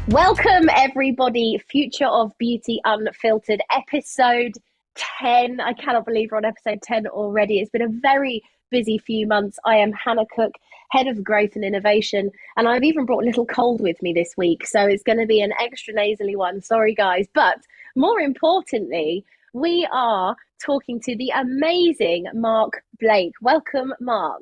Welcome, everybody. Future of Beauty Unfiltered, episode 10. I cannot believe we're on episode 10 already. It's been a very busy few months. I am Hannah Cook, Head of Growth and Innovation, and I've even brought a little cold with me this week, so it's going to be an extra nasally one. Sorry, guys. But more importantly, we are talking to the amazing Mark Blake. Welcome, Mark.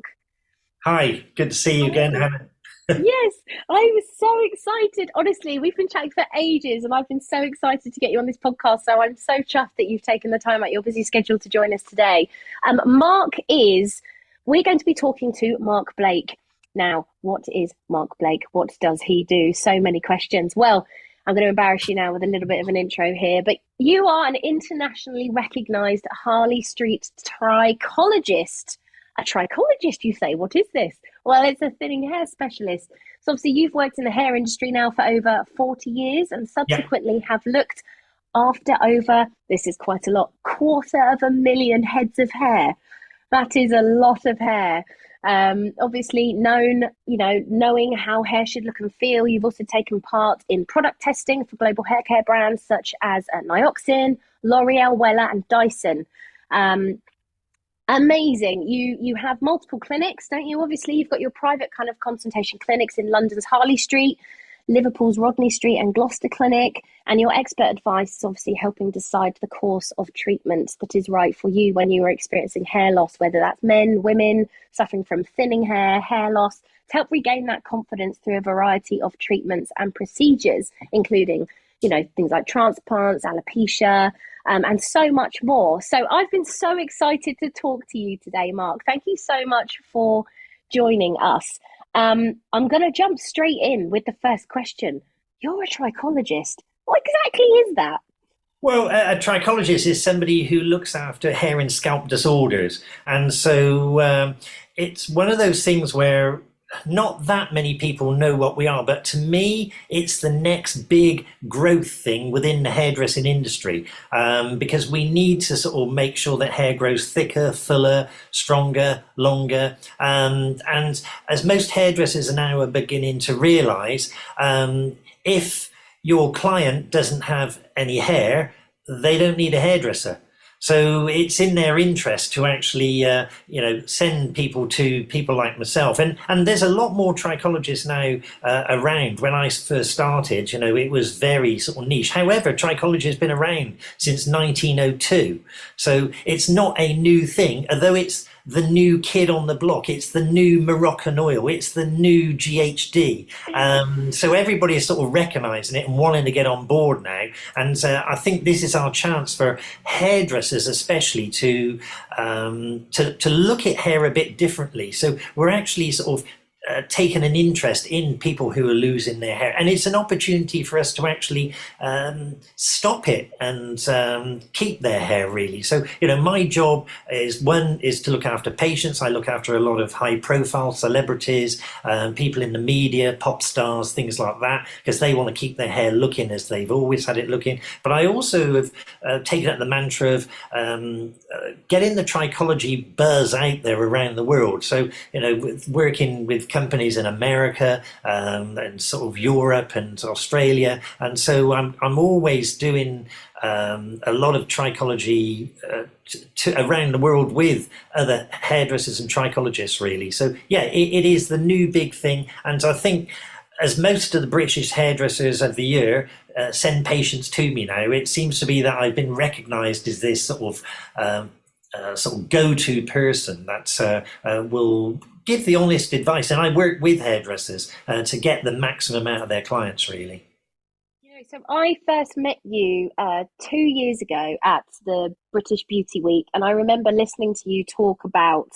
Hi, good to see you again, Hannah. Yes, I was so excited. Honestly, we've been chatting for ages and I've been so excited to get you on this podcast. So I'm so chuffed that you've taken the time out your busy schedule to join us today. We're going to be talking to Mark Blake. Now, what is Mark Blake? What does he do? So many questions. Well, I'm going to embarrass you now with a little bit of an intro here, but you are an internationally recognized Harley Street trichologist. A trichologist, you say? What is this? Well, it's a thinning hair specialist. So obviously you've worked in the hair industry now for over 40 years and subsequently have looked after over, this is quite a lot, 250,000 heads of hair. That is a lot of hair. Obviously knowing how hair should look and feel. You've also taken part in product testing for global hair care brands such as Nioxin, L'Oreal, Wella and Dyson. Amazing. You have multiple clinics, don't you? Obviously, you've got your private kind of consultation clinics in London's Harley Street, Liverpool's Rodney Street and Gloucester clinic, and your expert advice is obviously helping decide the course of treatment that is right for you when you are experiencing hair loss, whether that's men, women, suffering from thinning hair, hair loss, to help regain that confidence through a variety of treatments and procedures, including, things like transplants, alopecia, and so much more. So I've been so excited to talk to you today, Mark. Thank you so much for joining us. I'm going to jump straight in with the first question. You're a trichologist. What exactly is that? Well, a trichologist is somebody who looks after hair and scalp disorders. And so it's one of those things where not that many people know what we are, but to me, it's the next big growth thing within the hairdressing industry, because we need to sort of make sure that hair grows thicker, fuller, stronger, longer. And as most hairdressers now are beginning to realize, if your client doesn't have any hair, they don't need a hairdresser. So it's in their interest to actually, send people to people like myself. And there's a lot more trichologists now around. When I first started, it was very sort of niche. However, trichology has been around since 1902. So it's not a new thing, although it's the new kid on the block. It's the new Moroccan oil. It's the new GHD. So everybody is sort of recognizing it and wanting to get on board now. And I think this is our chance for hairdressers, especially to look at hair a bit differently. So we're actually sort of taken an interest in people who are losing their hair, and it's an opportunity for us to actually stop it and keep their hair, really. So my job is to look after patients. I look after a lot of high profile celebrities, people in the media, pop stars, things like that, because they want to keep their hair looking as they've always had it looking. But I also have taken up the mantra of getting the trichology buzz out there around the world. So working with companies in America and sort of Europe and Australia, and so I'm always doing a lot of trichology around the world with other hairdressers and trichologists, really. So yeah, it is the new big thing, and I think as most of the British hairdressers of the year send patients to me now, it seems to be that I've been recognised as this sort of go-to person that will give the honest advice. And I work with hairdressers to get the maximum out of their clients, really. So I first met you 2 years ago at the British Beauty Week, and I remember listening to you talk about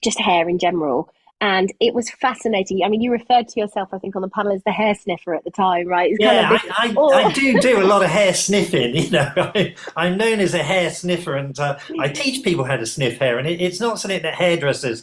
just hair in general. And it was fascinating. I mean, you referred to yourself, I think, on the panel as the hair sniffer at the time, right? I do a lot of hair sniffing. I'm known as a hair sniffer, and I teach people how to sniff hair. And it's not something that hairdressers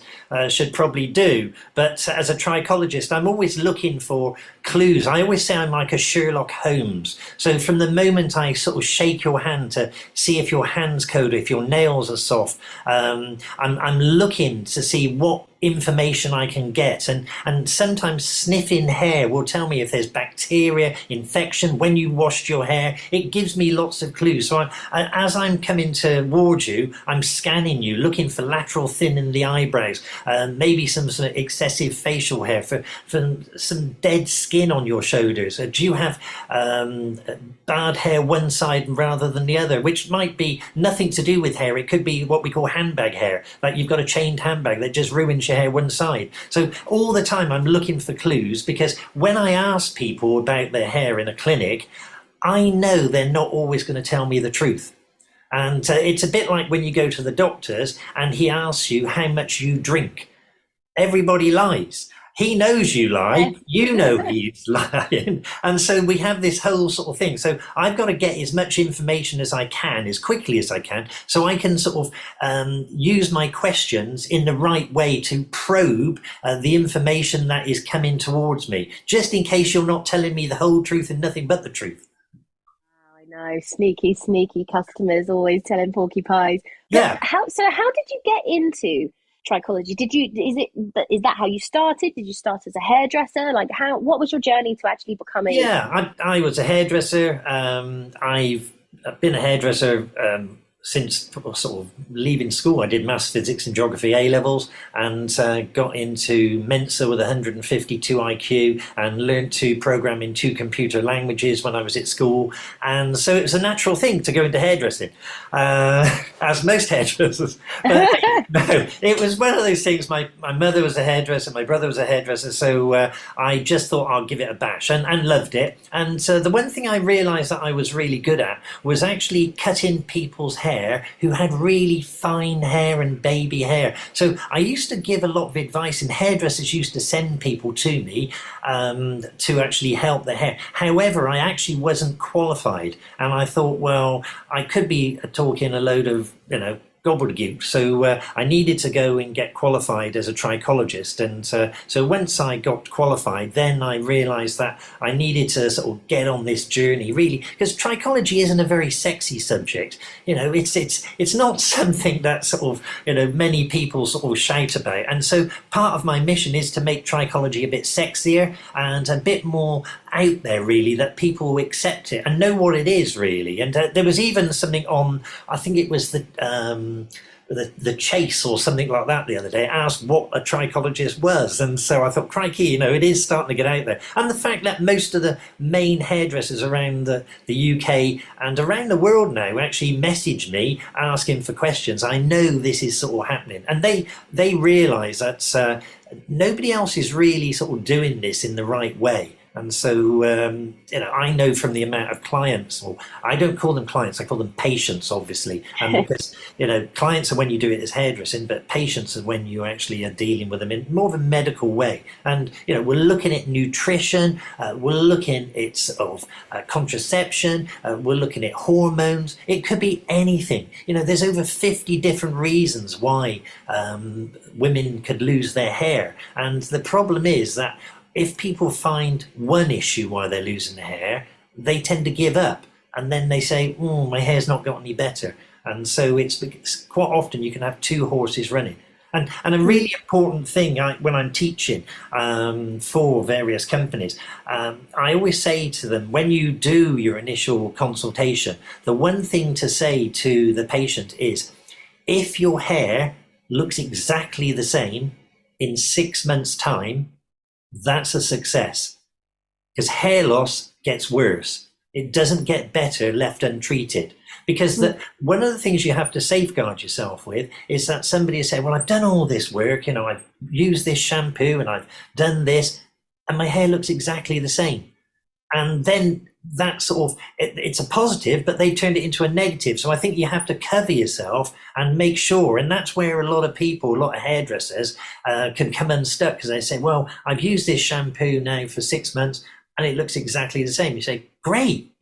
should probably do. But as a trichologist, I'm always looking for clues. I always say I'm like a Sherlock Holmes. So from the moment I sort of shake your hand to see if your hand's cold, if your nails are soft, I'm looking to see what information I can get, and sometimes sniffing hair will tell me if there's bacteria infection when you washed your hair. It gives me lots of clues. So as I'm coming towards you, I'm scanning you, looking for lateral thin in the eyebrows, maybe some sort of excessive facial hair, for some dead skin on your shoulders. Do you have bad hair one side rather than the other, which might be nothing to do with hair. It could be what we call handbag hair, like you've got a chained handbag that just ruins your hair one side. So all the time I'm looking for clues, because when I ask people about their hair in a clinic, I know they're not always going to tell me the truth. And it's a bit like when you go to the doctors and he asks you how much you drink. Everybody lies. He knows you lie, you know he's lying. And so we have this whole sort of thing. So I've got to get as much information as I can, as quickly as I can, so I can sort of use my questions in the right way to probe the information that is coming towards me, just in case you're not telling me the whole truth and nothing but the truth. I know, sneaky customers always telling porcupines. Yeah. How did you get into trichology? Is that how you started? Did you start as a hairdresser? Like, what was your journey to actually becoming? Yeah, I was a hairdresser. I've been a hairdresser since sort of leaving school. I did maths, physics and geography A-levels, and got into Mensa with 152 IQ and learned to program in 2 computer languages when I was at school. And so it was a natural thing to go into hairdressing, as most hairdressers. But no, it was one of those things. My mother was a hairdresser, my brother was a hairdresser, so I just thought I'll give it a bash, and loved it. And the one thing I realised that I was really good at was actually cutting people's hair who had really fine hair and baby hair. So I used to give a lot of advice, and hairdressers used to send people to me to actually help their hair. However, I actually wasn't qualified, and I thought, well, I could be talking a load of, gobbledygook. So I needed to go and get qualified as a trichologist. And so once I got qualified, then I realized that I needed to sort of get on this journey, really, because trichology isn't a very sexy subject. It's not something that sort of, many people sort of shout about. And so part of my mission is to make trichology a bit sexier and a bit more out there, really, that people accept it and know what it is, really. And there was even something on, I think it was the Chase or something like that the other day, asked what a trichologist was. And so I thought, crikey, it is starting to get out there. And the fact that most of the main hairdressers around the UK and around the world now actually message me asking for questions, I know this is sort of happening. And they realise that nobody else is really sort of doing this in the right way. And so, I know from the amount of clients, or I don't call them clients, I call them patients, obviously. And because, clients are when you do it as hairdressing, but patients are when you actually are dealing with them in more of a medical way. And, we're looking at nutrition, we're looking at sort of contraception, we're looking at hormones. It could be anything. There's over 50 different reasons why women could lose their hair. And the problem is that if people find one issue why they're losing their hair, they tend to give up. And then they say, my hair's not got any better. And so it's quite often you can have 2 horses running. And a really important thing when I'm teaching for various companies, I always say to them, when you do your initial consultation, the one thing to say to the patient is, if your hair looks exactly the same in 6 months' time, that's a success, because hair loss gets worse. It doesn't get better left untreated, because one of the things you have to safeguard yourself with is that somebody has said, well, I've done all this work, I've used this shampoo and I've done this and my hair looks exactly the same. And then that sort of, it's a positive, but they've turned it into a negative. So I think you have to cover yourself and make sure. And that's where a lot of people, a lot of hairdressers can come unstuck, because they say, well, I've used this shampoo now for 6 months and it looks exactly the same. You say, great,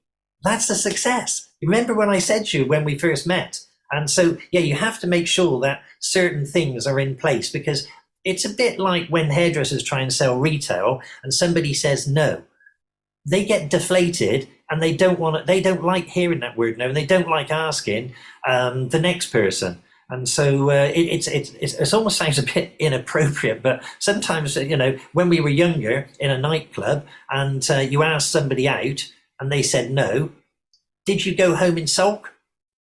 that's a success. Remember when I said to you when we first met? And so, yeah, you have to make sure that certain things are in place, because it's a bit like when hairdressers try and sell retail and somebody says no. They get deflated and they don't like hearing that word no, and they don't like asking the next person. And so it almost sounds a bit inappropriate, but sometimes, when we were younger in a nightclub and you asked somebody out and they said no, did you go home in sulk,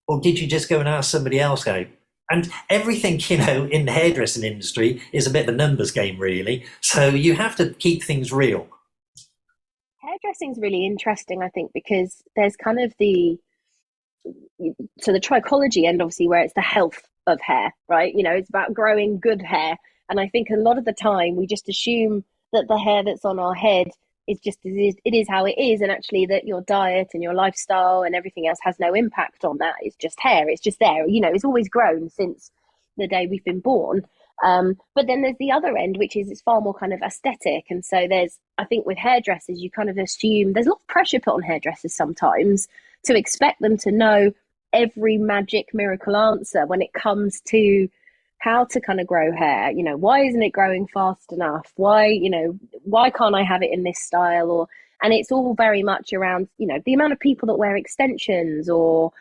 or did you just go and ask somebody else out? And everything, in the hairdressing industry is a bit of a numbers game, really. So you have to keep things real. Hairdressing is really interesting, I think, because there's kind of the trichology end, obviously, where it's the health of hair, right? It's about growing good hair. And I think a lot of the time we just assume that the hair that's on our head is just, it is how it is. And actually that your diet and your lifestyle and everything else has no impact on that. It's just hair. It's just there. It's always grown since the day we've been born. But then there's the other end, which is it's far more kind of aesthetic. And so I think with hairdressers, you kind of assume there's a lot of pressure put on hairdressers sometimes to expect them to know every magic miracle answer when it comes to how to kind of grow hair. Why isn't it growing fast enough? Why can't I have it in this style? And it's all very much around, the amount of people that wear extensions or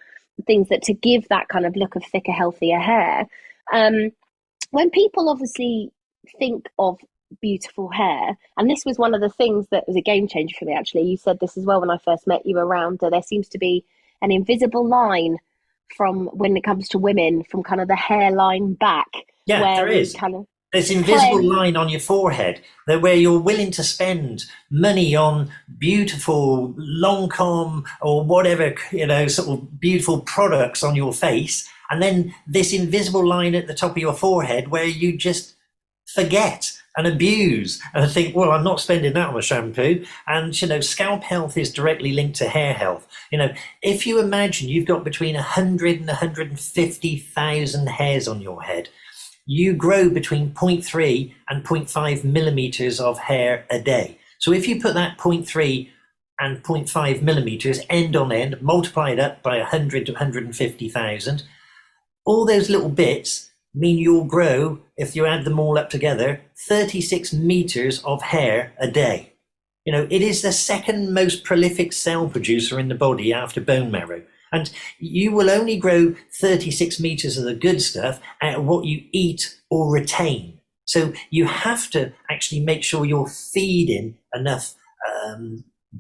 things that to give that kind of look of thicker, healthier hair. When people obviously think of beautiful hair, and this was one of the things that was a game changer for me, actually. You said this as well when I first met you around, there seems to be an invisible line from when it comes to women from kind of the hairline back. Yeah, where there is. There's invisible line on your forehead where you're willing to spend money on beautiful Lancome or whatever, sort of beautiful products on your face. And then this invisible line at the top of your forehead where you just forget and abuse and think, well, I'm not spending that on a shampoo. And, scalp health is directly linked to hair health. If you imagine you've got between 100 and 150,000 hairs on your head, you grow between 0.3 and 0.5 millimeters of hair a day. So if you put that 0.3 and 0.5 millimeters end on end, multiply it up by 100 to 150,000, all those little bits mean you'll grow, if you add them all up together, 36 meters of hair a day. It is the second most prolific cell producer in the body after bone marrow. And you will only grow 36 meters of the good stuff out of what you eat or retain. So you have to actually make sure you're feeding enough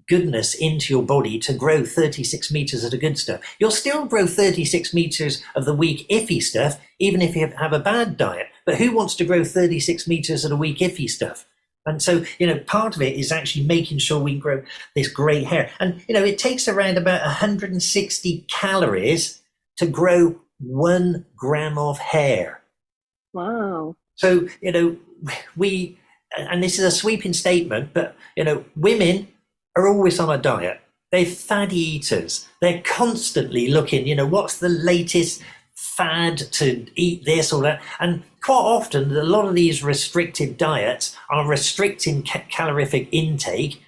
goodness into your body to grow 36 meters of the good stuff. You'll still grow 36 meters of the weak iffy stuff, even if you have a bad diet. But who wants to grow 36 meters of the weak iffy stuff? And so, part of it is actually making sure we grow this great hair. And, it takes around about 160 calories to grow 1 gram of hair. Wow. So, and this is a sweeping statement, but, women are always on a diet. They're fatty eaters. They're constantly looking, what's the latest fad to eat this or that. And quite often, a lot of these restrictive diets are restricting calorific intake.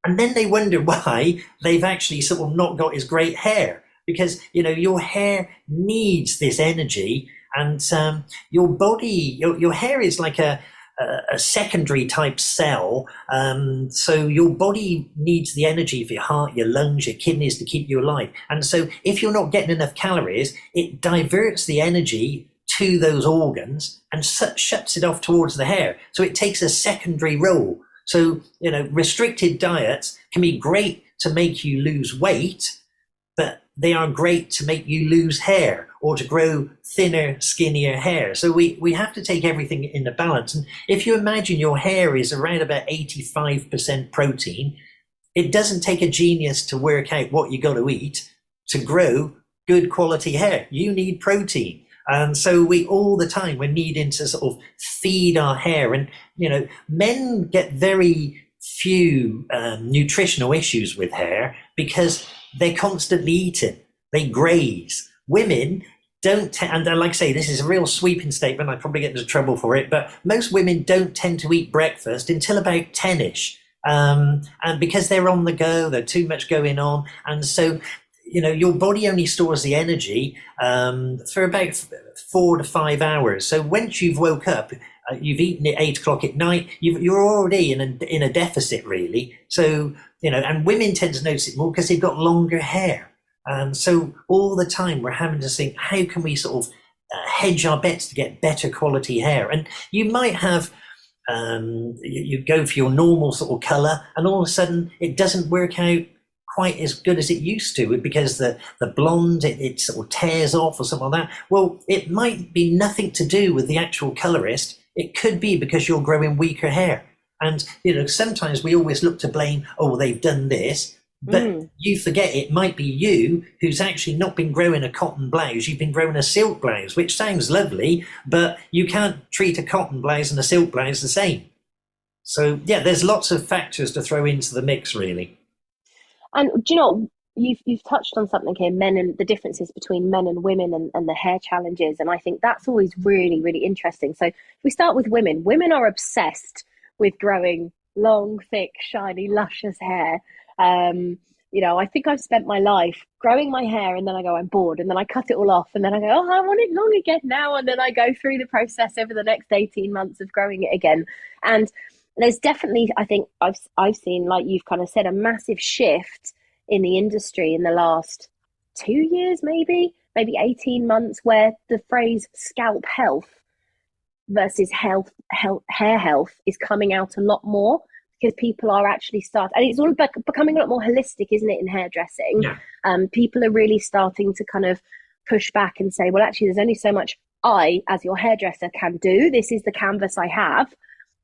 And then they wonder why they've actually sort of not got as great hair. Because, your hair needs this energy, and your body, your hair is like a secondary type cell. So your body needs the energy for your heart, your lungs, your kidneys to keep you alive. And so if you're not getting enough calories, it diverts the energy to those organs and shuts it off towards the hair. So it takes a secondary role. So, restricted diets can be great to make you lose weight, but they are great to make you lose hair or to grow thinner, skinnier hair. So we have to take everything in the balance. And if you imagine your hair is around about 85% protein, it doesn't take a genius to work out what you got to eat to grow good quality hair. You need protein. And so all the time, we're needing to sort of feed our hair. And, men get very few nutritional issues with hair because they're constantly eating. They graze. Women don't, and like I say, this is a real sweeping statement. I probably get into trouble for it, but most women don't tend to eat breakfast until about 10ish. And because they're on the go, there's too much going on. And so, your body only stores the energy for about 4 to 5 hours. So once you've woke up, you've eaten at 8 o'clock at night, you're already in a deficit, really. So, and women tend to notice it more because they've got longer hair. So all the time we're having to think, how can we sort of hedge our bets to get better quality hair. And you might have, you go for your normal sort of colour, and all of a sudden it doesn't work out quite as good as it used to because the blonde, it sort of tears off or something like that. Well, it might be nothing to do with the actual colorist. It could be because you're growing weaker hair. And, sometimes we always look to blame, oh, they've done this. But you forget it might be you who's actually not been growing a cotton blouse. You've been growing a silk blouse, which sounds lovely, but you can't treat a cotton blouse and a silk blouse the same. So, yeah, there's lots of factors to throw into the mix, really. And do you know, you've touched on something here, men and the differences between men and women and the hair challenges. And I think that's always really, really interesting. So if we start with women, women are obsessed with growing long, thick, shiny, luscious hair. I think I've spent my life growing my hair, and then I go, I'm bored, and then I cut it all off, and then I go, oh, I want it long again now, and then I go through the process over the next 18 months of growing it again. And there's definitely, I think I've seen, like you've kind of said, a massive shift in the industry in the last 2 years, maybe 18 months, where the phrase scalp health versus hair health is coming out a lot more, because people are actually and it's all becoming a lot more holistic, isn't it, in hairdressing? Yeah. People are really starting to kind of push back and say, well, actually, there's only so much I, as your hairdresser, can do. This is the canvas I have.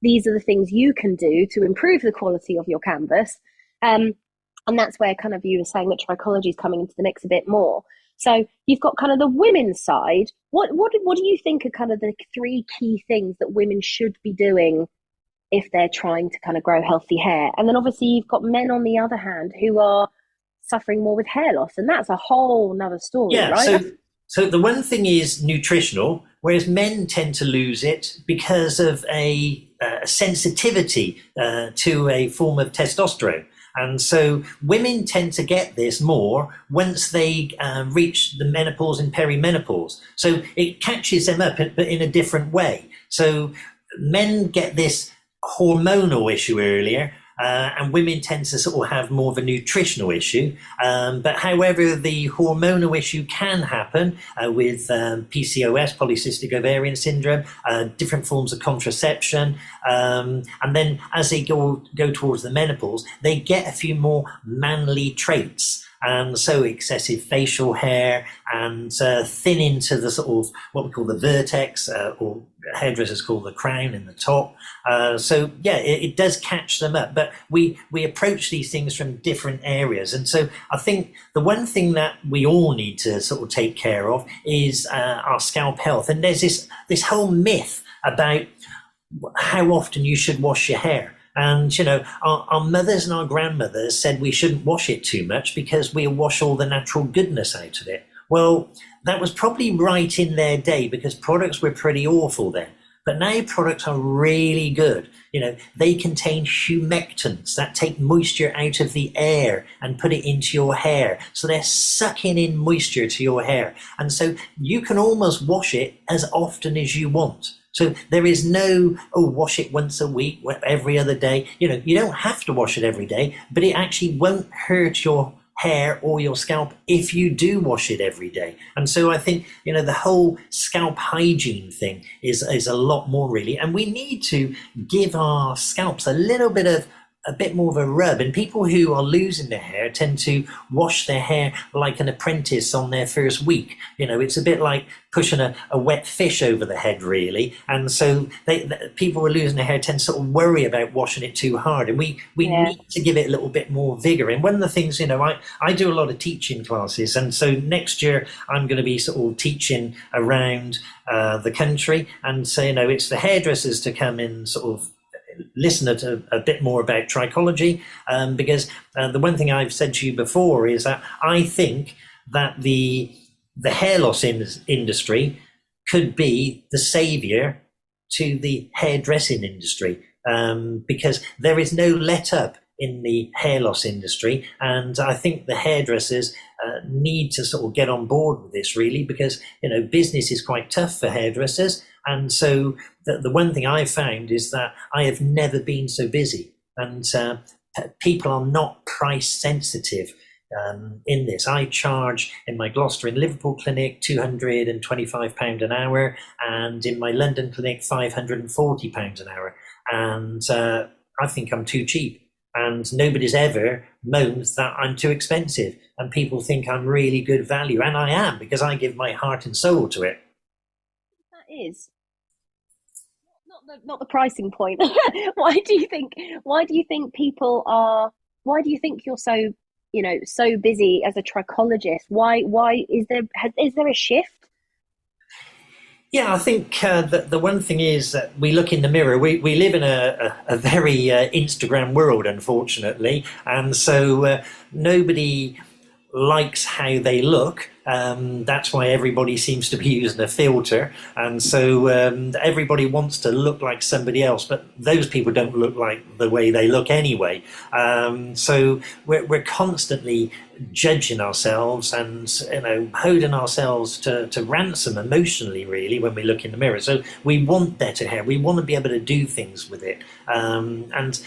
These are the things you can do to improve the quality of your canvas. And that's where kind of you were saying that trichology is coming into the mix a bit more. So you've got kind of the women's side. What do you think are kind of the 3 key things that women should be doing if they're trying to kind of grow healthy hair? And then obviously you've got men on the other hand who are suffering more with hair loss, and that's a whole nother story, right? So the one thing is nutritional, whereas men tend to lose it because of a sensitivity to a form of testosterone. And so women tend to get this more once they reach the menopause and perimenopause. So it catches them up, but in a different way. So men get this hormonal issue earlier, and women tend to sort of have more of a nutritional issue. But however, the hormonal issue can happen with PCOS, polycystic ovarian syndrome, different forms of contraception. And then as they go towards the menopause, they get a few more manly traits. And so excessive facial hair and thin into the sort of what we call the vertex, or hairdressers call the crown in the top. So yeah, it does catch them up, but we approach these things from different areas. And so I think the one thing that we all need to sort of take care of is our scalp health. And there's this whole myth about how often you should wash your hair. And, our mothers and our grandmothers said we shouldn't wash it too much because we'll wash all the natural goodness out of it. Well, that was probably right in their day because products were pretty awful then. But now products are really good. They contain humectants that take moisture out of the air and put it into your hair. So they're sucking in moisture to your hair. And so you can almost wash it as often as you want. So there is no, wash it once a week, every other day. You don't have to wash it every day, but it actually won't hurt your hair or your scalp if you do wash it every day. And so I think, the whole scalp hygiene thing is a lot more really. And we need to give our scalps a bit more of a rub. And people who are losing their hair tend to wash their hair like an apprentice on their first week. It's a bit like pushing a wet fish over the head, really. And so people who are losing their hair tend to sort of worry about washing it too hard. And we need to give it a little bit more vigor. And one of the things, I do a lot of teaching classes. And so next year I'm going to be sort of teaching around the country. And so, it's for hairdressers to come in sort of listen to a bit more about trichology, because the one thing I've said to you before is that I think that the hair loss industry could be the savior to the hairdressing industry, because there is no let up in the hair loss industry. And I think the hairdressers need to sort of get on board with this really, because, business is quite tough for hairdressers. And so the one thing I've found is that I have never been so busy, and people are not price sensitive. in this. I charge in my Gloucester and Liverpool clinic £225 an hour, and in my London clinic £540 an hour. And I think I'm too cheap. And nobody's ever moaned that I'm too expensive. And people think I'm really good value. And I am, because I give my heart and soul to it. That is not the pricing point. Why do you think people are, why do you think you're so, so busy as a trichologist? Why is there a shift? Yeah, I think the one thing is that we look in the mirror. We live in a very Instagram world, unfortunately, and so nobody likes how they look. That's why everybody seems to be using a filter, and so everybody wants to look like somebody else, but those people don't look like the way they look anyway. So we're constantly judging ourselves and holding ourselves to ransom emotionally, really, when we look in the mirror. So we want better hair, we want to be able to do things with it, and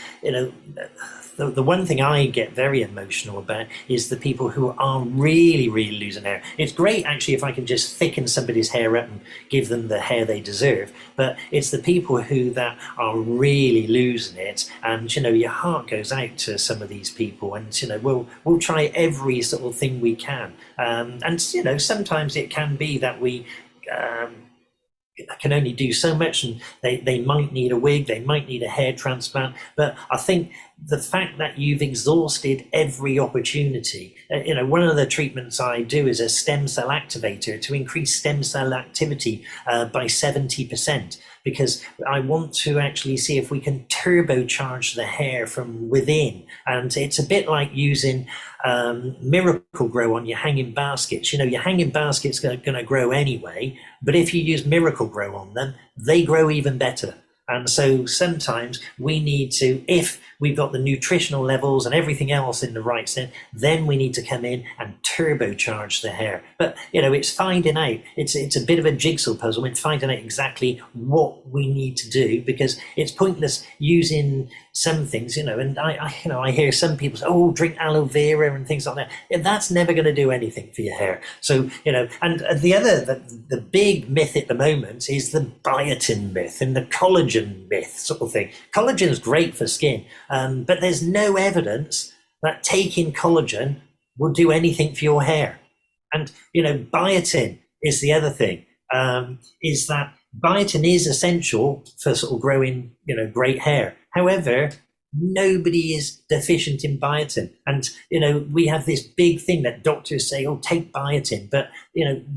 the one thing I get very emotional about is the people who are really, really losing hair. It's great, actually, if I can just thicken somebody's hair up and give them the hair they deserve. But it's the people who that are really losing it. And, your heart goes out to some of these people. And, we'll try every sort of thing we can. And sometimes it can be that we can only do so much, and they might need a wig, they might need a hair transplant. But I think the fact that you've exhausted every opportunity, one of the treatments I do is a stem cell activator to increase stem cell activity by 70%, because I want to actually see if we can turbocharge the hair from within. And it's a bit like using Miracle Grow on your hanging baskets. Your hanging baskets are going to grow anyway, but if you use Miracle Grow on them, they grow even better. And so sometimes we need to, if we've got the nutritional levels and everything else in the right sense, then we need to come in and turbocharge the hair. But, it's finding out, it's a bit of a jigsaw puzzle. It's finding out exactly what we need to do, because it's pointless using some things, and I hear some people say, oh, drink aloe vera and things like that. Yeah, that's never going to do anything for your hair. So, and the big myth at the moment is the biotin myth and the collagen myth sort of thing. Collagen is great for skin, but there's no evidence that taking collagen will do anything for your hair. And, biotin is the other thing, is that biotin is essential for sort of growing, great hair. However, nobody is deficient in biotin. And, we have this big thing that doctors say, oh, take biotin. But,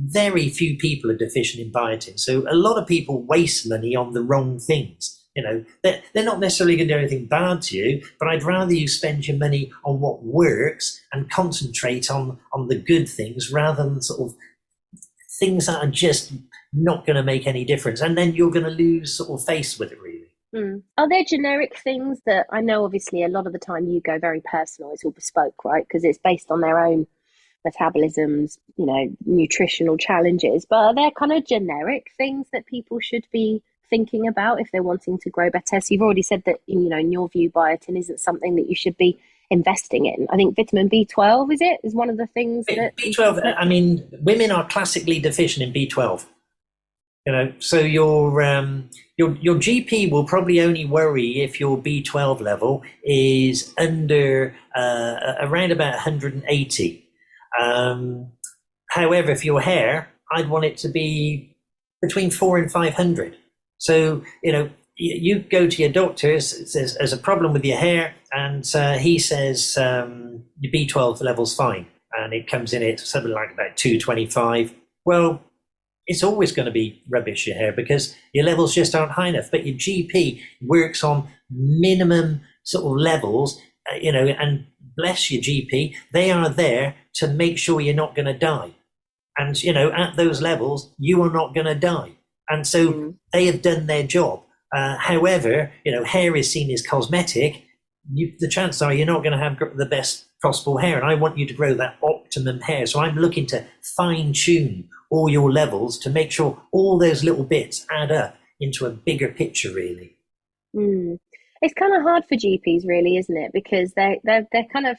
very few people are deficient in biotin. So a lot of people waste money on the wrong things. They're not necessarily going to do anything bad to you, but I'd rather you spend your money on what works and concentrate on the good things, rather than sort of things that are just not going to make any difference. And then you're going to lose sort of face with it, really. Are there generic things that, I know obviously a lot of the time you go very personal, it's all bespoke, right? Because it's based on their own metabolisms, nutritional challenges. But are there kind of generic things that people should be thinking about if they're wanting to grow better? So you've already said that, in your view, biotin isn't something that you should be investing in. I think vitamin B12 is one of the things that B12. I mean, women are classically deficient in B12. So your GP will probably only worry if your B12 level is under around about 180. However, for your hair, I'd want it to be between 400 and 500. So, you go to your doctor, says there's a problem with your hair, and he says your B12 level's fine, and it comes in at something like about 225. Well, it's always going to be rubbish, your hair, because your levels just aren't high enough. But your GP works on minimum sort of levels, and bless your GP, they are there to make sure you're not going to die. And, at those levels, you are not going to die. And so they have done their job. However, hair is seen as cosmetic. The chances are you're not going to have the best possible hair. And I want you to grow that optimum hair. So I'm looking to fine tune all your levels to make sure all those little bits add up into a bigger picture, really. It's kind of hard for GPs, really, isn't it? Because they're kind of,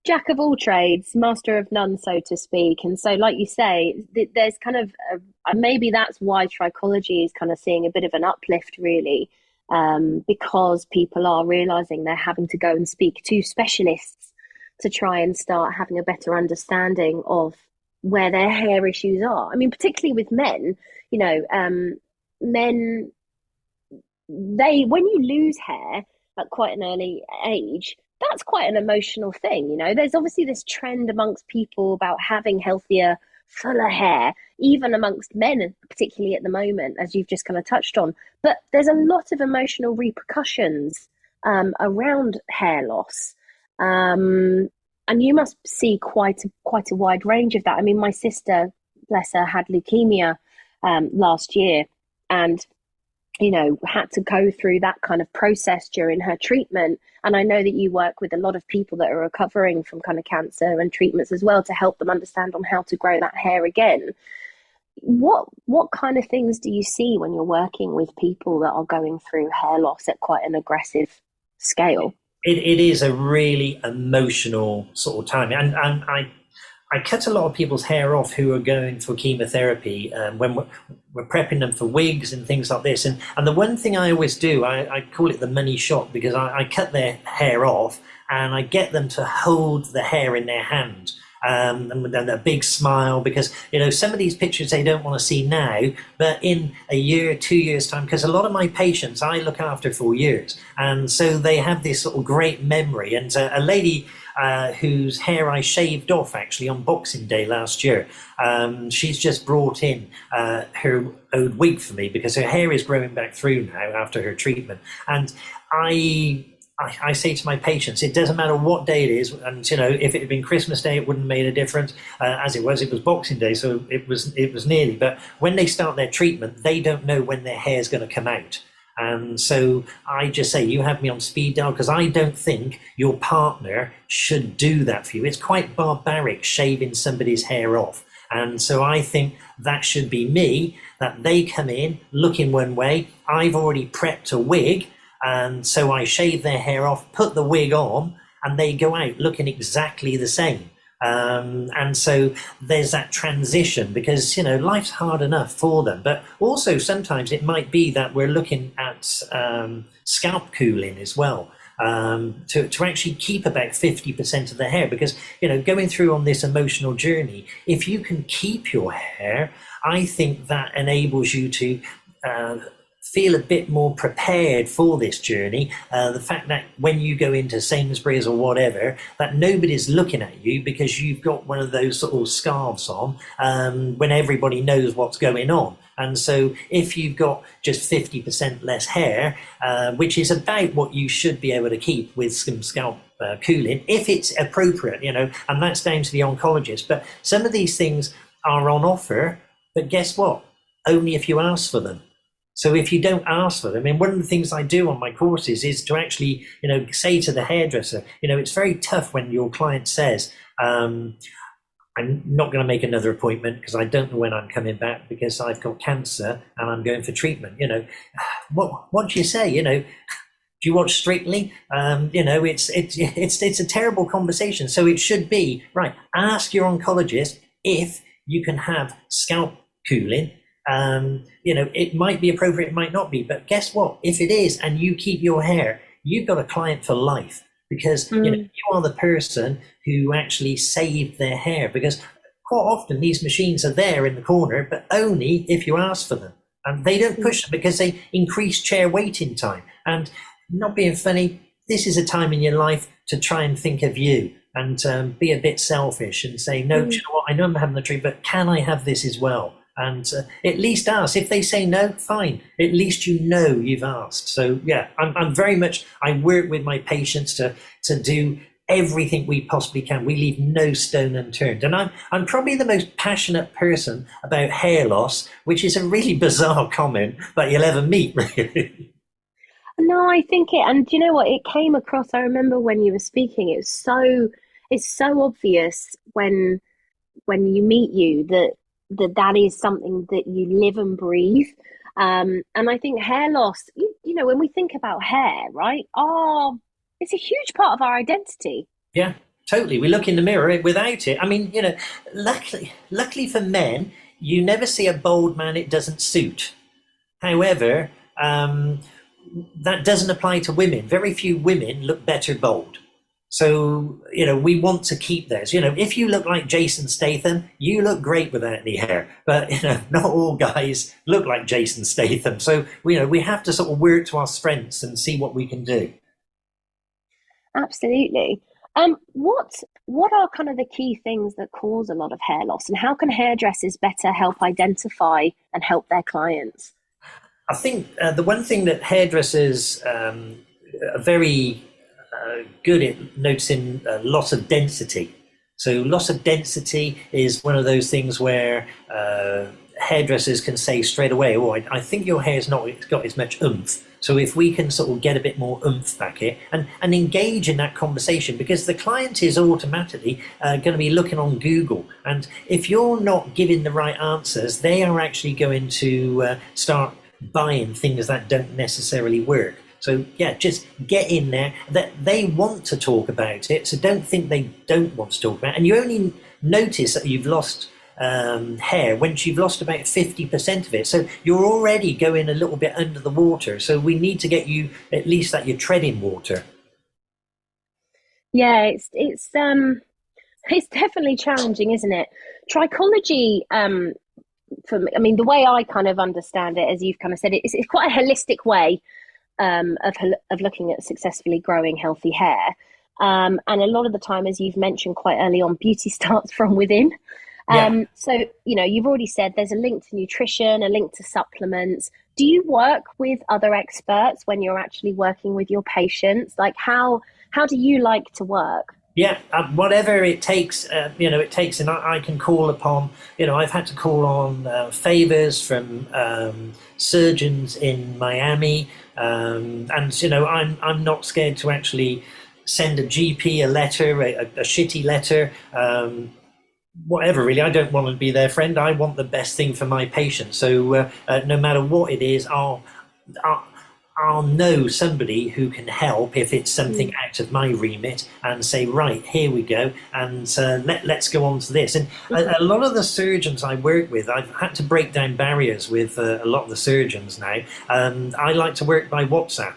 jack of all trades, master of none, so to speak. And so, like you say, there's kind of maybe that's why trichology is kind of seeing a bit of an uplift, really, because people are realizing they're having to go and speak to specialists to try and start having a better understanding of where their hair issues are. I mean, particularly with men, men, when you lose hair at quite an early age, that's quite an emotional thing. There's obviously this trend amongst people about having healthier, fuller hair, even amongst men, particularly at the moment, as you've just kind of touched on. But there's a lot of emotional repercussions around hair loss. And you must see quite a wide range of that. I mean, my sister, bless her, had leukemia last year, and had to go through that kind of process during her treatment. And I know that you work with a lot of people that are recovering from kind of cancer and treatments as well, to help them understand on how to grow that hair again. What kind of things do you see when you're working with people that are going through hair loss at quite an aggressive scale? It is a really emotional sort of time, and I cut a lot of people's hair off who are going for chemotherapy when we're prepping them for wigs and things like this. And the one thing I always do, I call it the money shot, because I cut their hair off and I get them to hold the hair in their hand. And with a big smile, because some of these pictures they don't want to see now, but in a year, 2 years time, because a lot of my patients I look after for years, and so they have this sort of great memory. And a lady whose hair I shaved off actually on Boxing Day last year, she's just brought in her old wig for me, because her hair is growing back through now after her treatment. And I say to my patients, it doesn't matter what day it is, and if it had been Christmas Day, it wouldn't have made a difference. As it was Boxing Day, so it was nearly. But when they start their treatment, they don't know when their hair is going to come out, and so I just say, you have me on speed dial, because I don't think your partner should do that for you. It's quite barbaric shaving somebody's hair off. And so I think that should be me, that they come in looking one way. I've already prepped a wig. And so I shave their hair off, put the wig on, and they go out looking exactly the same. And so there's that transition, because, life's hard enough for them. But also sometimes it might be that we're looking at scalp cooling as well, to actually keep about 50% of the hair. Because, going through on this emotional journey, if you can keep your hair, I think that enables you to feel a bit more prepared for this journey. The fact that when you go into Sainsbury's or whatever, that nobody's looking at you because you've got one of those sort of scarves on, when everybody knows what's going on. And so if you've got just 50% less hair, which is about what you should be able to keep with some scalp cooling, if it's appropriate, and that's down to the oncologist. But some of these things are on offer, but guess what? Only if you ask for them. So if you don't ask for them, one of the things I do on my courses is to actually, say to the hairdresser, it's very tough when your client says, I'm not going to make another appointment because I don't know when I'm coming back because I've got cancer and I'm going for treatment. What do you say? Do you watch Strictly? It's a terrible conversation. So it should be, right, ask your oncologist if you can have scalp cooling. It might be appropriate, it might not be, but guess what? If it is, and you keep your hair, you've got a client for life, because you are the person who actually saved their hair. Because quite often these machines are there in the corner, but only if you ask for them, and they don't push them because they increase chair waiting time. And not being funny, this is a time in your life to try and think of you and be a bit selfish and say, no, do you know what? I know I'm having the treatment, but can I have this as well? And at least ask. If they say no, fine. At least you've asked. So yeah, I'm very much, I work with my patients to do everything we possibly can. We leave no stone unturned. And I'm probably the most passionate person about hair loss, which is a really bizarre comment that you'll ever meet, really. No, I think and do you know what? It came across, I remember when you were speaking, it's so obvious when you meet you that is something that you live and breathe. And I think hair loss, when we think about hair, right? It's a huge part of our identity. Yeah. Totally. We look in the mirror without it. I mean, luckily for men, you never see a bald man it doesn't suit. However, that doesn't apply to women. Very few women look better bald. So, we want to keep those. If you look like Jason Statham, you look great without any hair. But, not all guys look like Jason Statham. So, we have to sort of work to our strengths and see what we can do. Absolutely. What are kind of the key things that cause a lot of hair loss, and how can hairdressers better help identify and help their clients? I think the one thing that hairdressers are very good at noticing loss of density. So loss of density is one of those things where hairdressers can say straight away, "Oh, I think your hair's not got as much oomph." So if we can sort of get a bit more oomph back here and engage in that conversation, because the client is automatically going to be looking on Google. And if you're not giving the right answers, they are actually going to start buying things that don't necessarily work. So yeah, just get in there. That they want to talk about it, so don't think they don't want to talk about it. And you only notice that you've lost hair once you've lost about 50% of it. So you're already going a little bit under the water. So we need to get you at least that you're treading water. Yeah, it's definitely challenging, isn't it? Trichology, for me, I mean, the way I kind of understand it, as you've kind of said, it's quite a holistic way of looking at successfully growing healthy hair. And a lot of the time, as you've mentioned quite early on, beauty starts from within. So, you've already said there's a link to nutrition, a link to supplements. Do you work with other experts when you're actually working with your patients? Like how do you like to work? Yeah, whatever it takes, and I can call upon, I've had to call on favors from surgeons in Miami. And, I'm not scared to actually send a GP a letter, a shitty letter, whatever, really. I don't want to be their friend. I want the best thing for my patient. So no matter what it is, I'll know somebody who can help if it's something out of my remit, and say, right, here we go, and let's go on to this. And a lot of the surgeons I work with, I've had to break down barriers with a lot of the surgeons now. I like to work by WhatsApp,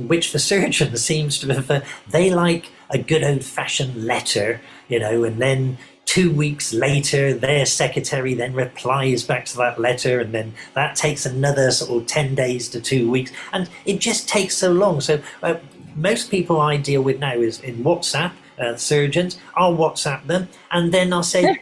which for surgeons seems to be, they like a good old-fashioned letter, and then 2 weeks later, their secretary then replies back to that letter, and then that takes another sort of 10 days to 2 weeks, and it just takes so long. So most people I deal with now is in WhatsApp. Surgeons, I'll WhatsApp them, and then I'll say,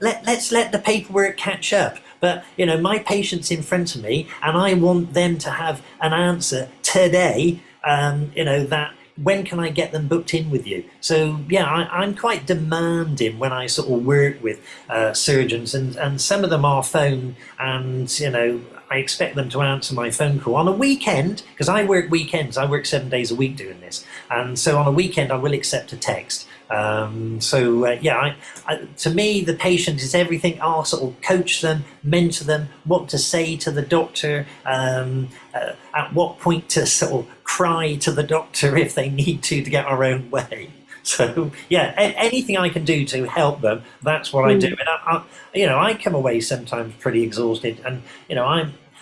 let's let the paperwork catch up. But my patient's in front of me, and I want them to have an answer today. That. When can I get them booked in with you? So yeah, I'm quite demanding when I sort of work with surgeons, and some of them are phone, and I expect them to answer my phone call on a weekend, because I work weekends. I work 7 days a week doing this, and so on a weekend I will accept a text. To me, the patient is everything. I'll sort of coach them, mentor them, what to say to the doctor, at what point to sort of cry to the doctor if they need to get our own way. So yeah, anything I can do to help them, that's what I do. And I come away sometimes pretty exhausted, and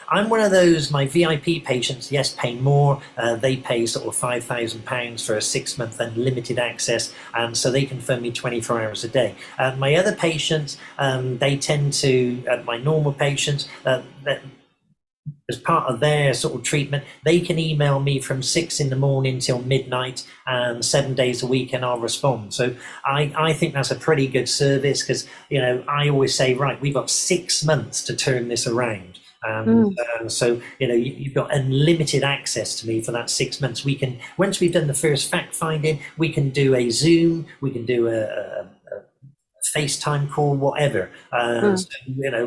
I'm one of those, my VIP patients, yes, pay more. They pay sort of £5,000 for a 6-month unlimited access, and so they can phone me 24 hours a day. My other patients, they tend to, my normal patients, as part of their sort of treatment, they can email me from 6 in the morning till midnight, 7 days a week, and I'll respond. So I think that's a pretty good service, because I always say, right, we've got 6 months to turn this around. So you've got unlimited access to me for that 6 months. We can, once we've done the first fact finding, we can do a Zoom, we can do a FaceTime call, whatever. So,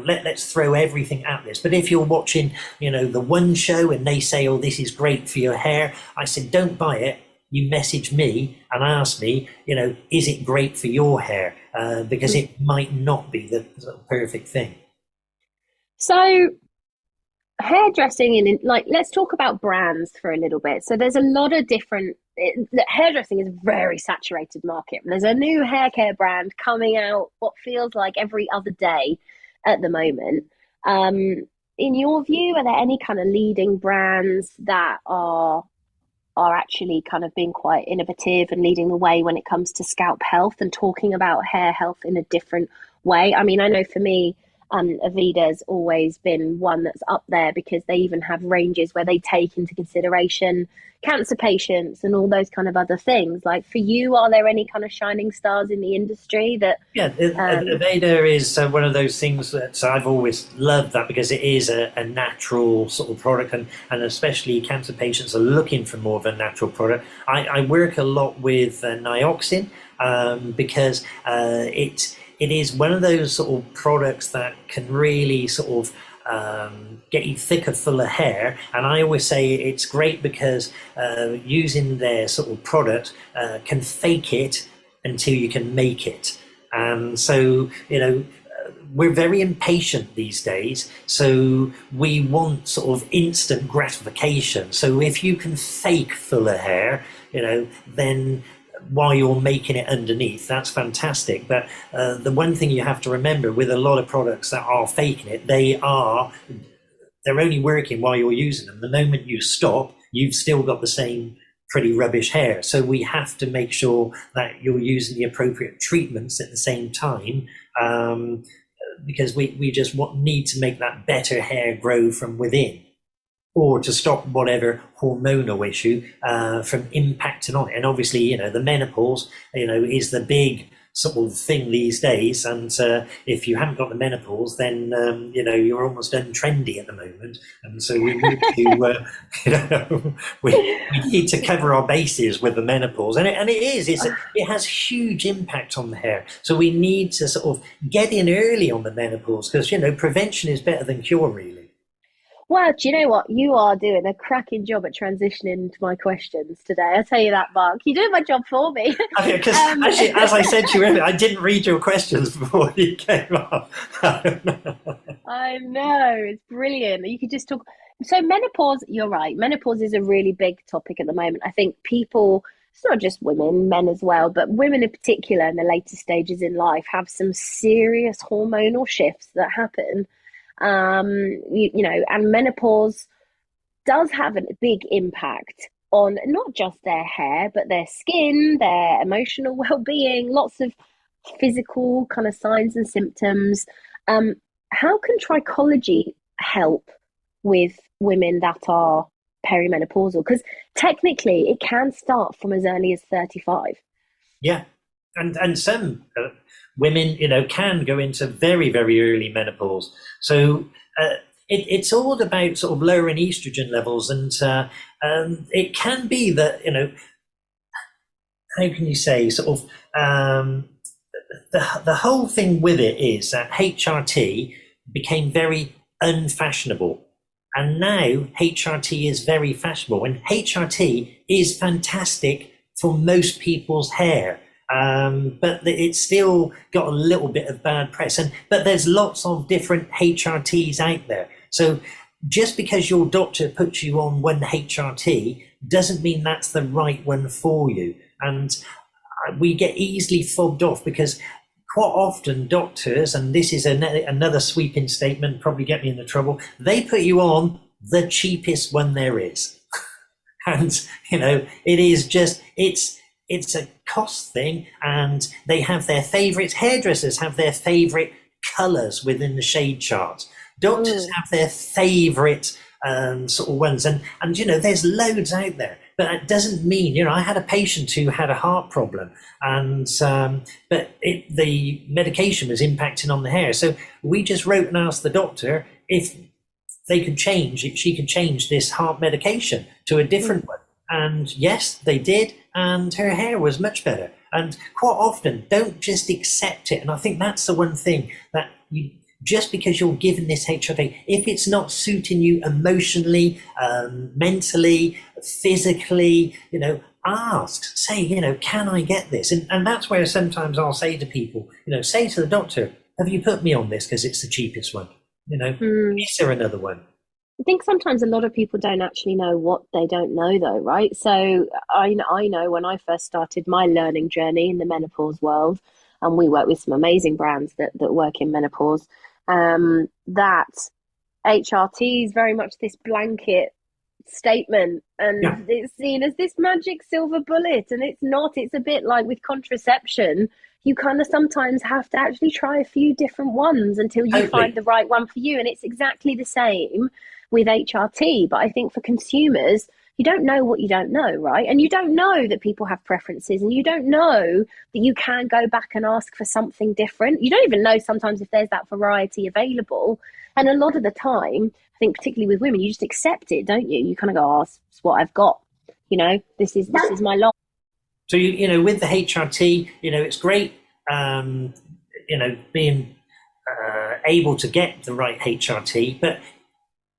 let's throw everything at this. But if you're watching, the one show and they say, oh, this is great for your hair, I said, don't buy it. You message me and ask me, is it great for your hair? Because it might not be the perfect thing. So hairdressing and like let's talk about brands for a little bit. So there's a lot of different hairdressing is a very saturated market. There's a new hair care brand coming out what feels like every other day at the moment. In your view, are there any kind of leading brands that are actually kind of being quite innovative and leading the way when it comes to scalp health and talking about hair health in a different way? I mean, I know for me, Avida's always been one that's up there because they even have ranges where they take into consideration cancer patients and all those kind of other things. Like for you, are there any kind of shining stars in the industry that? Yeah, Aveda is one of those things that I've always loved that because it is a natural sort of product, and especially cancer patients are looking for more of a natural product. I work a lot with Nioxin because it is one of those sort of products that can really sort of get you thicker, fuller hair. And I always say it's great because using their sort of product can fake it until you can make it. And so, we're very impatient these days. So we want sort of instant gratification. So if you can fake fuller hair, then while you're making it underneath, that's fantastic. But the one thing you have to remember with a lot of products that are faking it, they're only working while you're using them. The moment you stop, you've still got the same pretty rubbish hair. So we have to make sure that you're using the appropriate treatments at the same time, because we just need to make that better hair grow from within, or to stop whatever hormonal issue from impacting on it. And obviously, the menopause, is the big sort of thing these days. And if you haven't got the menopause, then, you're almost untrendy at the moment. And so we need to, we need to cover our bases with the menopause. And it has huge impact on the hair. So we need to sort of get in early on the menopause because, prevention is better than cure, really. Well, do you know what? You are doing a cracking job at transitioning into my questions today. I'll tell you that, Mark. You're doing my job for me. Because actually, as I said to you earlier, I didn't read your questions before you came up. I know. It's brilliant. You could just talk. So menopause, you're right. Menopause is a really big topic at the moment. I think people, it's not just women, men as well, but women in particular in the later stages in life have some serious hormonal shifts that happen. And menopause does have a big impact on not just their hair, but their skin, their emotional well-being, lots of physical kind of signs and symptoms. How can trichology help with women that are perimenopausal? Because technically it can start from as early as 35. Yeah, and some women, can go into very, very early menopause. So it's all about sort of lowering estrogen levels, and it can be that, how can you say, sort of the whole thing with it is that HRT became very unfashionable. And now HRT is very fashionable, and HRT is fantastic for most people's hair. But it's still got a little bit of bad press, but there's lots of different HRTs out there. So just because your doctor puts you on one HRT doesn't mean that's the right one for you. And we get easily fobbed off because quite often doctors, and this is another sweeping statement, probably get me into trouble, they put you on the cheapest one there is. And, it is just, it's a cost thing, and they have their favorites. Hairdressers have their favorite colors within the shade chart. Doctors have their favorite sort of ones, and there's loads out there. But that doesn't mean, I had a patient who had a heart problem, and but the medication was impacting on the hair. So we just wrote and asked the doctor if they could she could change this heart medication to a different one. And yes, they did, and her hair was much better. And quite often, don't just accept it. And I think that's the one thing that just because you're given this HRT, if it's not suiting you emotionally, mentally, physically, ask, say, can I get this? And that's where sometimes I'll say to people, say to the doctor, have you put me on this because it's the cheapest one? Is there another one? I think sometimes a lot of people don't actually know what they don't know, though, right? So I know when I first started my learning journey in the menopause world, and we work with some amazing brands that work in menopause, that HRT is very much this blanket statement, Yeah, and it's seen as this magic silver bullet, and it's not. It's a bit like with contraception. You kind of sometimes have to actually try a few different ones until you find totally. the right one for you. And it's exactly the same with HRT. But I think for consumers, you don't know what you don't know, right? And you don't know that people have preferences, and you don't know that you can go back and ask for something different. You don't even know sometimes if there's that variety available. And a lot of the time, I think particularly with women, you just accept it, don't you? You kind of go, "Oh, it's what I've got. This is my lot." So with the HRT, it's great. Being able to get the right HRT, but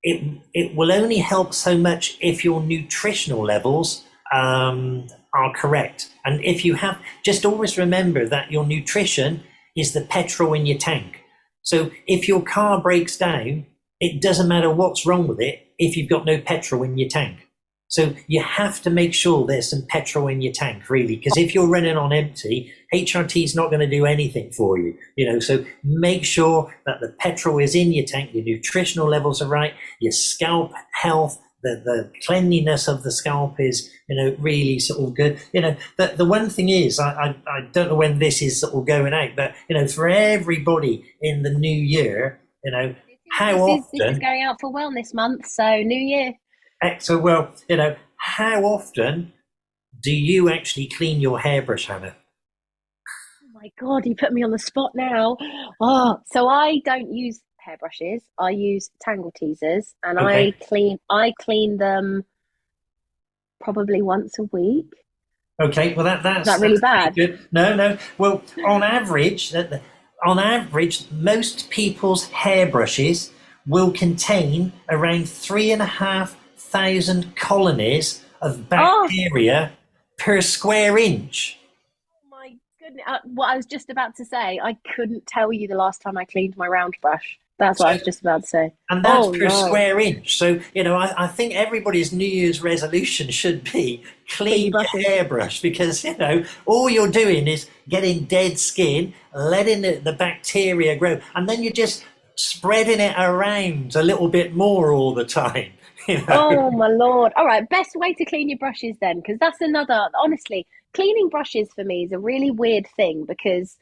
it will only help so much if your nutritional levels are correct. And if you have, just always remember that your nutrition is the petrol in your tank. So if your car breaks down, it doesn't matter what's wrong with it if you've got no petrol in your tank. So you have to make sure there's some petrol in your tank, really, because if you're running on empty, HRT is not going to do anything for you. So make sure that the petrol is in your tank, your nutritional levels are right, your scalp health, the cleanliness of the scalp is, really sort of good. The one thing is, I don't know when this is sort of going out, but, for everybody in the new year, how This is often going out for Wellness Month, so New Year. so, well, how often do you actually clean your hairbrush, Hannah? Oh my God, you put me on the spot now. Oh, so I don't use hairbrushes. I use tangle teasers, and I Okay, clean them probably once a week. okay. Well, Is that's that really that's pretty bad? good. No, no. Well, on average, most people's hairbrushes will contain around 3,500 colonies of Oh bacteria per square inch. my goodness. What I was just about to say, I couldn't tell you the last time I cleaned my round brush. That's what So I was just about to say. And that's Oh per no. square inch. So, I think everybody's New Year's resolution should be Clean your clean your brushes. hairbrush because, all you're doing is getting dead skin, letting the bacteria grow, and then you're just spreading it around a little bit more all the time, you know. Oh my Lord. All right, best way to clean your brushes then, because that's another, honestly, cleaning brushes for me is a really weird thing because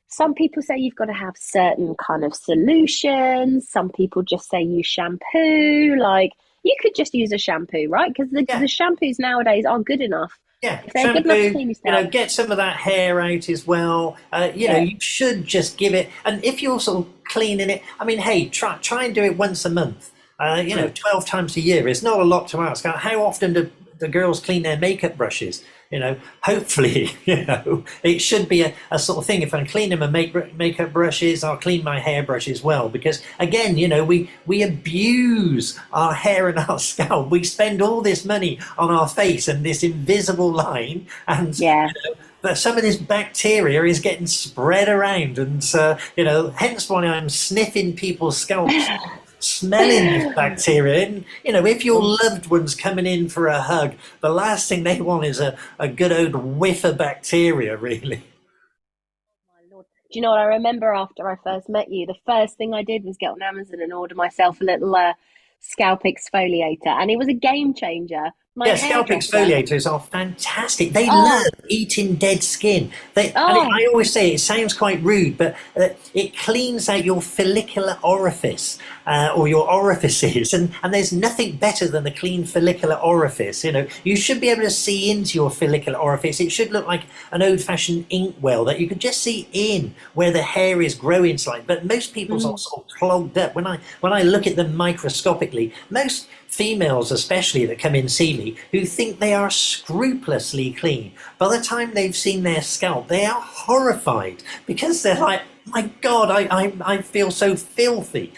some people say you've got to have certain kind of solutions. Some people just say use shampoo. Like you could just use a shampoo, right? Because the Yeah, shampoos nowadays aren't good enough. yeah, If they're good enough to shampoo, clean your scalp. get some of that hair out as well. Yeah. You should just give it, and if you're sort of cleaning it, I mean, hey, try and do it once a month. Mm. 12 times a year. It's not a lot to ask. How often do the girls clean their makeup brushes? Hopefully, it should be a sort of thing. If I'm cleaning my makeup brushes, I'll clean my hairbrush as well. Because again, we abuse our hair and our scalp. We spend all this money on our face and this invisible line, and Yeah. but some of this bacteria is getting spread around, and hence why I'm sniffing people's scalps, smelling this bacteria. And if your Oh loved one's coming in for a hug, the last thing they want is a good old whiff of bacteria, really. my Lord. Do you know what I remember after I first met you? The first thing I did was get on Amazon and order myself a little scalp exfoliator, and it was a game changer. My Yeah, scalp hairdresser. exfoliators are fantastic. They Oh, love eating dead skin. oh, I always say it sounds quite rude, but it cleans out your follicular orifice or your orifices, and there's nothing better than a clean follicular orifice. You should be able to see into your follicular orifice. It should look like an old-fashioned inkwell that you could just see in where the hair is growing slightly. But most people's are mm, sort of clogged up. When I look at them microscopically, most females especially that come in see me who think they are scrupulously clean, by the time they've seen their scalp they are horrified because they're like, my God, I feel so filthy.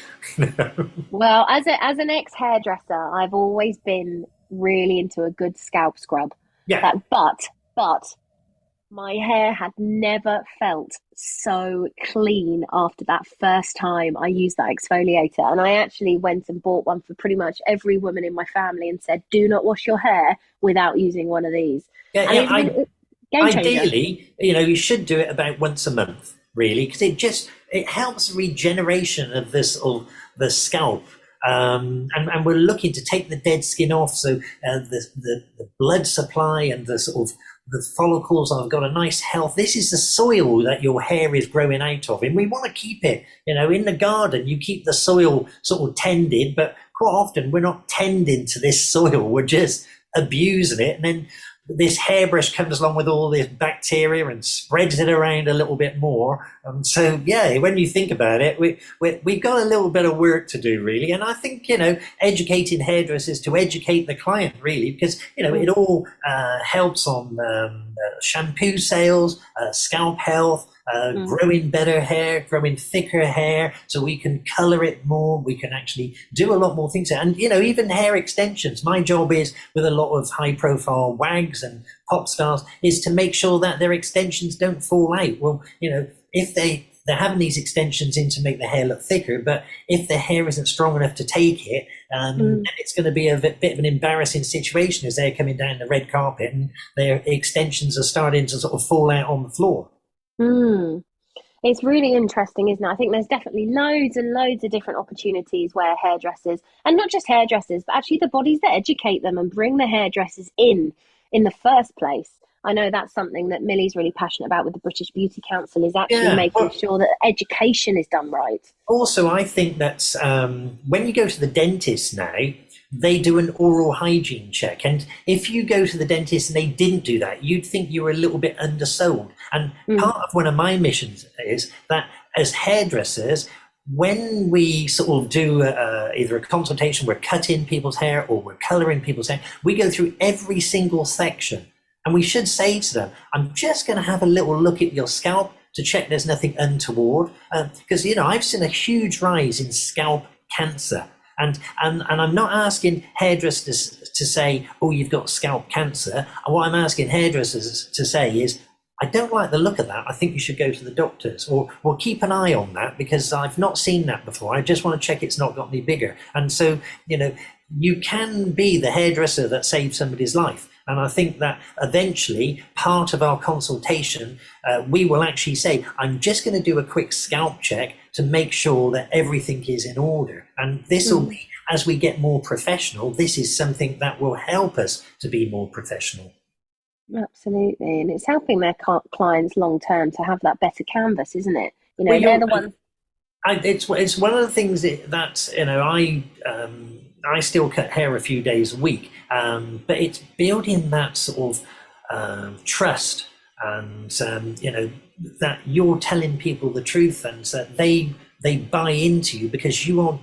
well, as an ex hairdresser, I've always been really into a good scalp scrub. Yeah, But My hair had never felt so clean after that first time I used that exfoliator. And I actually went and bought one for pretty much every woman in my family and said, do not wash your hair without using one of these. Yeah, And yeah. it's been a game changer. Ideally, you should do it about once a month, really, because it helps regeneration of this of the scalp. And we're looking to take the dead skin off, so the blood supply and the sort of the follicles have got a nice health. This is the soil that your hair is growing out of, and we want to keep it. In the garden, you keep the soil sort of tended, but quite often we're not tending to this soil. We're just abusing it, and then this hairbrush comes along with all this bacteria and spreads it around a little bit more. So, yeah, when you think about it, we've got a little bit of work to do, really. And I think, educating hairdressers to educate the client, really, because, it all helps on shampoo sales, scalp health, growing better hair, growing thicker hair, so we can color it more. We can actually do a lot more things. And, even hair extensions. My job is with a lot of high profile wags and pop stars is to make sure that their extensions don't fall out. Well, if they're having these extensions in to make the hair look thicker, but if the hair isn't strong enough to take it, then it's going to be a bit of an embarrassing situation as they're coming down the red carpet and their extensions are starting to sort of fall out on the floor. Mm. It's really interesting, isn't it? I think there's definitely loads and loads of different opportunities where hairdressers, and not just hairdressers, but actually the bodies that educate them and bring the hairdressers in the first place. I know that's something that Millie's really passionate about with the British Beauty Council, is actually Yeah. making sure that education is done right. Also, I think that when you go to the dentist now, they do an oral hygiene check. And if you go to the dentist and they didn't do that, you'd think you were a little bit undersold. And part of one of my missions is that as hairdressers, when we sort of do either a consultation, we're cutting people's hair or we're coloring people's hair, we go through every single section. And we should say to them, I'm just going to have a little look at your scalp to check there's nothing untoward. Because, I've seen a huge rise in scalp cancer. And I'm not asking hairdressers to say, oh, you've got scalp cancer. And what I'm asking hairdressers to say is, I don't like the look of that. I think you should go to the doctors, or keep an eye on that because I've not seen that before. I just want to check it's not got any bigger. And so, you can be the hairdresser that saves somebody's life. And I think that eventually part of our consultation, we will actually say, I'm just going to do a quick scalp check to make sure that everything is in order. And this will be, as we get more professional, this is something that will help us to be more professional. Absolutely. And it's helping their clients long term to have that better canvas, isn't it? Well, They're the ones. It's one of the things that I still cut hair a few days a week, but it's building that sort of trust and that you're telling people the truth and that they buy into you because you're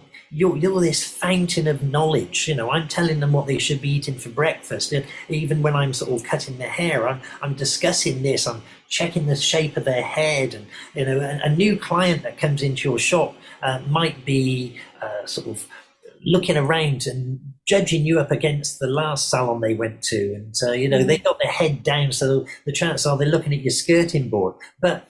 this fountain of knowledge. I'm telling them what they should be eating for breakfast. And even when I'm sort of cutting their hair, I'm discussing this. I'm checking the shape of their head. And a new client that comes into your shop might be sort of looking around and judging you up against the last salon they went to, and they got their head down, so the chances are they're looking at your skirting board. But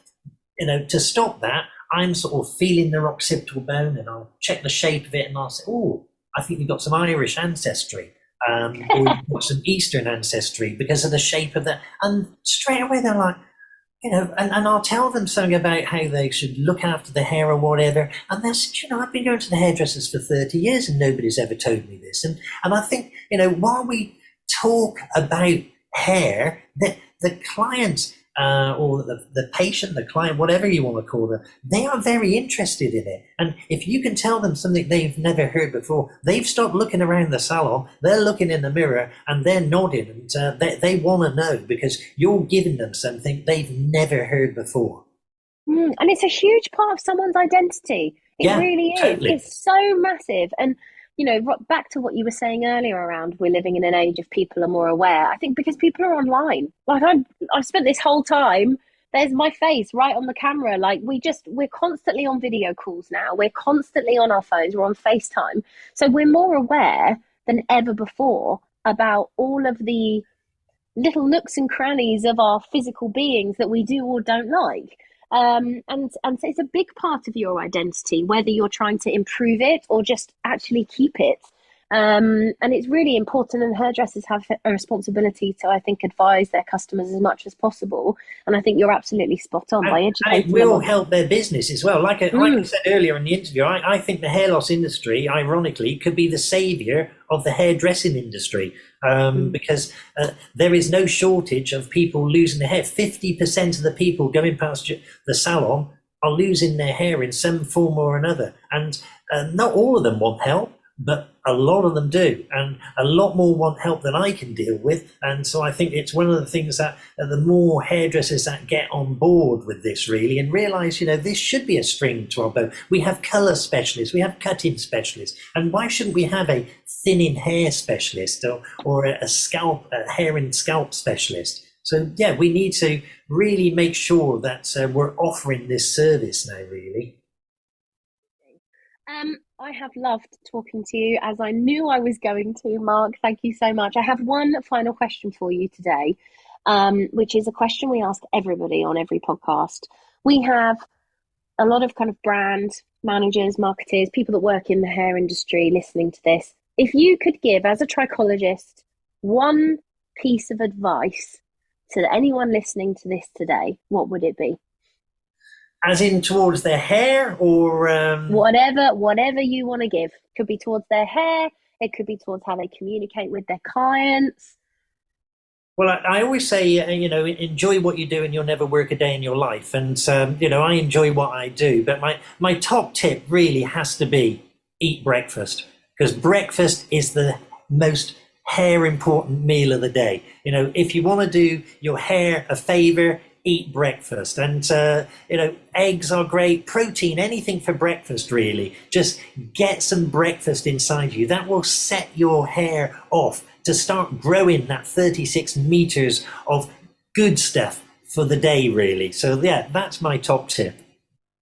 to stop that, I'm sort of feeling the occipital bone, and I'll check the shape of it, and I'll say, "Oh, I think you've got some Irish ancestry, or you've got some Eastern ancestry because of the shape of that." And straight away they're like, and I'll tell them something about how they should look after the hair or whatever. And they said, I've been going to the hairdressers for 30 years and nobody's ever told me this. And I think, while we talk about hair, the clients or the patient, the client, whatever you want to call them, they are very interested in it. And if you can tell them something they've never heard before, they've stopped looking around the salon, they're looking in the mirror and they're nodding, and they want to know because you're giving them something they've never heard before. And it's a huge part of someone's identity. It really is. Totally. It's so massive. And back to what you were saying earlier around we're living in an age of people are more aware. I think because people are online. Like I've spent this whole time, there's my face right on the camera. Like we're constantly on video calls now. We're constantly on our phones. We're on FaceTime. So we're more aware than ever before about all of the little nooks and crannies of our physical beings that we do or don't like. And so it's a big part of your identity, whether you're trying to improve it or just actually keep it. And it's really important, and hairdressers have a responsibility to, I think, advise their customers as much as possible. And I think you're absolutely spot on by educating it will them. help their business as well. Like I said earlier in the interview, I think the hair loss industry, ironically, could be the saviour of the hairdressing industry, because there is no shortage of people losing their hair. 50% of the people going past the salon are losing their hair in some form or another. And not all of them want help, but a lot of them do, and a lot more want help than I can deal with. And so I think it's one of the things that the more hairdressers that get on board with this really and realise, this should be a string to our bow. We have colour specialists, we have cutting specialists, and why shouldn't we have a thinning hair specialist or a hair and scalp specialist? So yeah, we need to really make sure that we're offering this service now, really. I have loved talking to you, as I knew I was going to, Mark. Thank you so much. I have one final question for you today, which is a question we ask everybody on every podcast. We have a lot of kind of brand managers, marketers, people that work in the hair industry listening to this. If you could give, as a trichologist, one piece of advice to anyone listening to this today, what would it be? As in towards their hair, or whatever you want to give. Could be towards their hair, it could be towards how they communicate with their clients. Well, I always say, enjoy what you do and you'll never work a day in your life. And, I enjoy what I do. But my top tip really has to be eat breakfast, because breakfast is the most hair important meal of the day. If you want to do your hair a favor, eat breakfast. And eggs are great, protein, anything for breakfast really. Just get some breakfast inside you. That will set your hair off to start growing that 36 meters of good stuff for the day really. So yeah, that's my top tip.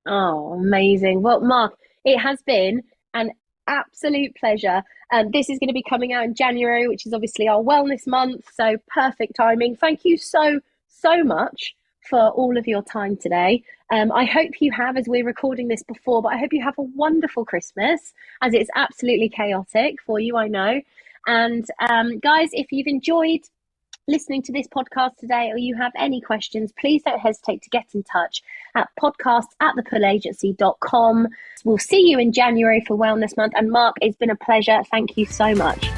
Oh, amazing. Well, Mark, it has been an absolute pleasure. And this is going to be coming out in January, which is obviously our wellness month, so perfect timing. Thank you so much for all of your time today. I hope you have, as we're recording this before, but I hope you have a wonderful Christmas, as it's absolutely chaotic for you, I know. And guys, if you've enjoyed listening to this podcast today, or you have any questions, please don't hesitate to get in touch at podcast@thepullagency.com. We'll see you in January for Wellness Month. And Mark, it's been a pleasure. Thank you so much.